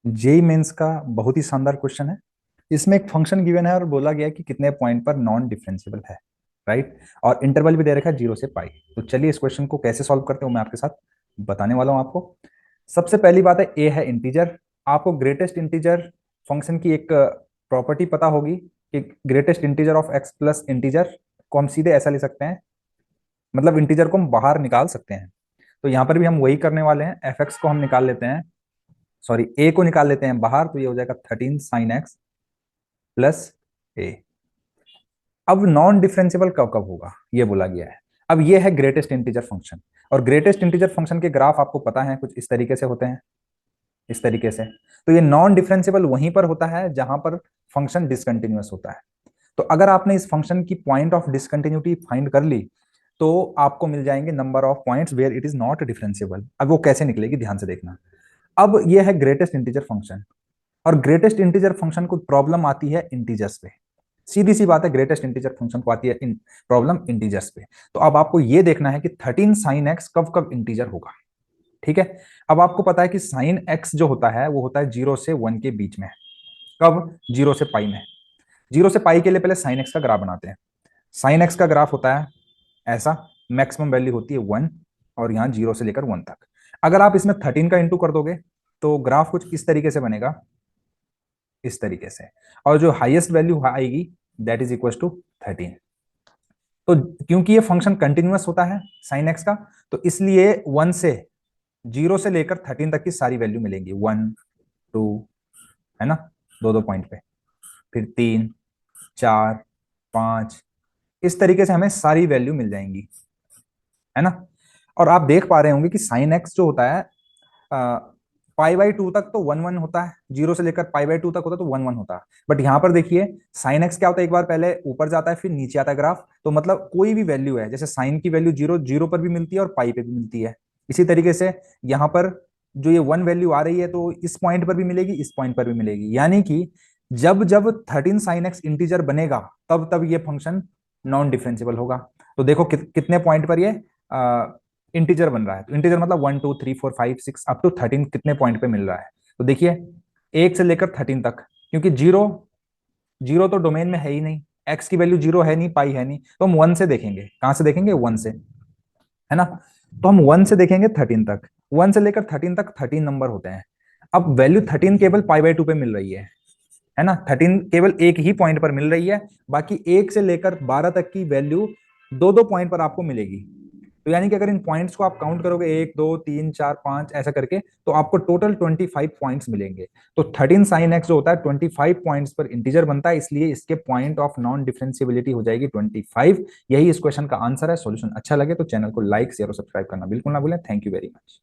JEE mains का बहुत ही शानदार क्वेश्चन है। इसमें एक फंक्शन गिवन है और बोला गया है कि कितने पॉइंट पर नॉन डिफरेंशिएबल है। राइट। और इंटरवल भी दे रखा है 0 से पाई। तो चलिए इस क्वेश्चन को कैसे सॉल्व करते हो मैं आपके साथ बताने वाला हूं आपको। सबसे पहली बात है ए है इंटीजर। आपको ग्रेटेस्ट इंटीजर फंक्शन की एक प्रॉपर्टी पता होगी कि greatest integer of x plus integer को हम सीधे ऐसा लिख सकते हैं, मतलब इंटीजर को हम बाहर निकाल सकते हैं। तो यहां पर भी हम वही करने वाले हैं, एफ एक्स को हम निकाल लेते हैं, सॉरी ए को निकाल लेते हैं बाहर, तो ये हो जाएगा 13 sin x प्लस ए। अब नॉन डिफरेंशिएबल कब कब होगा ये बोला गया है। अब ये है ग्रेटेस्ट इंटीजर फंक्शन, और ग्रेटेस्ट इंटीजर फंक्शन के ग्राफ आपको पता है कुछ इस तरीके से होते हैं, इस तरीके से। तो ये नॉन डिफरेंशिएबल वहीं पर होता है जहां पर फंक्शन डिसकंटिन्यूअस होता है। तो अगर आपने इस फंक्शन की पॉइंट ऑफ डिसकंटिन्यूटी फाइंड कर ली तो आपको मिल जाएंगे number of points where it is not differentiable. अब वो कैसे निकलेगी ध्यान से देखना। अब ये है ग्रेटेस्ट इंटीजर फंक्शन, और ग्रेटेस्ट इंटीजर फंक्शन को प्रॉब्लम आती है इंटीजर्स पे। सीधी सी बात है, ग्रेटेस्ट इंटीजर फंक्शन को आती है प्रॉब्लम इंटीजर्स पे। तो अब आपको यह देखना है कि 13 sin x कब कब इंटीजर होगा। ठीक है। अब आपको पता है कि साइन एक्स जो होता है वो होता है 0 से 1 के बीच में। कब? 0 से पाई में। 0 से पाई के लिए पहले साइन एक्स का ग्राफ बनाते हैं। साइन एक्स का ग्राफ होता है ऐसा, मैक्सिमम वैल्यू होती है 1, और यहां 0 से लेकर 1 तक। अगर आप इसमें 13 का इंटू कर दोगे तो ग्राफ कुछ इस तरीके से बनेगा, इस तरीके से। और जो हाईएस्ट वैल्यू आएगी दैट इज इक्वल टू 13। तो क्योंकि ये फंक्शन कंटिन्यूअस होता है साइन एक्स का, तो इसलिए 0 से लेकर 13 तक की सारी वैल्यू मिलेंगी। 1 2, है ना, दो दो पॉइंट पे, फिर 3 4 5, इस तरीके से हमें सारी वैल्यू मिल जाएंगी, है ना। और आप देख पा रहे होंगे कि साइन एक्स जो होता है पाई/2 तक तो 1 1 होता है, 0 से लेकर पाई/2 तक होता है तो 1 1 होता है। बट यहां पर देखिए साइन एक्स क्या होता है, एक बार पहले ऊपर जाता है फिर नीचे आता है ग्राफ। तो मतलब कोई भी वैल्यू है, जैसे साइन की वैल्यू 0 0 पर भी मिलती है और पाई पे भी मिलती है। इसी तरीके से यहाँ पर जो ये 1 वैल्यू आ रही है तो इस पॉइंट पर भी मिलेगी, इस पॉइंट पर भी मिलेगी। यानी कि जब जब 13 sin x इंटीजर बनेगा तब तब ये फंक्शन नॉन डिफरेंशिएबल होगा। तो देखो कितने पॉइंट पर ये इंटीजर बन रहा है। तो इंटीजर मतलब 1 2 3 4 5 6 अप टू 13 कितने पॉइंट पे मिल रहा है। तो देखिए 1 से लेकर 13 तक, क्योंकि जीरो जीरो तो डोमेन में है ही नहीं, एक्स की वैल्यू 0 है नहीं, पाई है नहीं, तो हम 1 से देखेंगे। कहां से देखेंगे? 1 से, है ना। तो हम 1 से देखेंगे 13 तक। 1 से लेकर 13 तक 13 नंबर होते हैं। अब वैल्यू 13 केवल पाई/2 पे मिल रही है ना। 13 केवल एक ही पॉइंट पर मिल रही है, बाकी 1 से लेकर 12 तक की वैल्यू दो दो पॉइंट पर आपको मिलेगी। तो यानी कि अगर इन पॉइंट्स को आप काउंट करोगे 1 2 3 4 5 ऐसा करके, तो आपको टोटल 25 पॉइंट्स मिलेंगे। तो 13 sin x जो होता है 25 पॉइंट्स पर इंटीजर बनता है, इसलिए इसके पॉइंट ऑफ नॉन डिफरेंशिएबिलिटी हो जाएगी 25। यही इस क्वेश्चन का आंसर है। सॉल्यूशन अच्छा लगे तो चैनल को लाइक शेयर और सब्सक्राइब करना बिल्कुल ना भूलें। Thank you very much.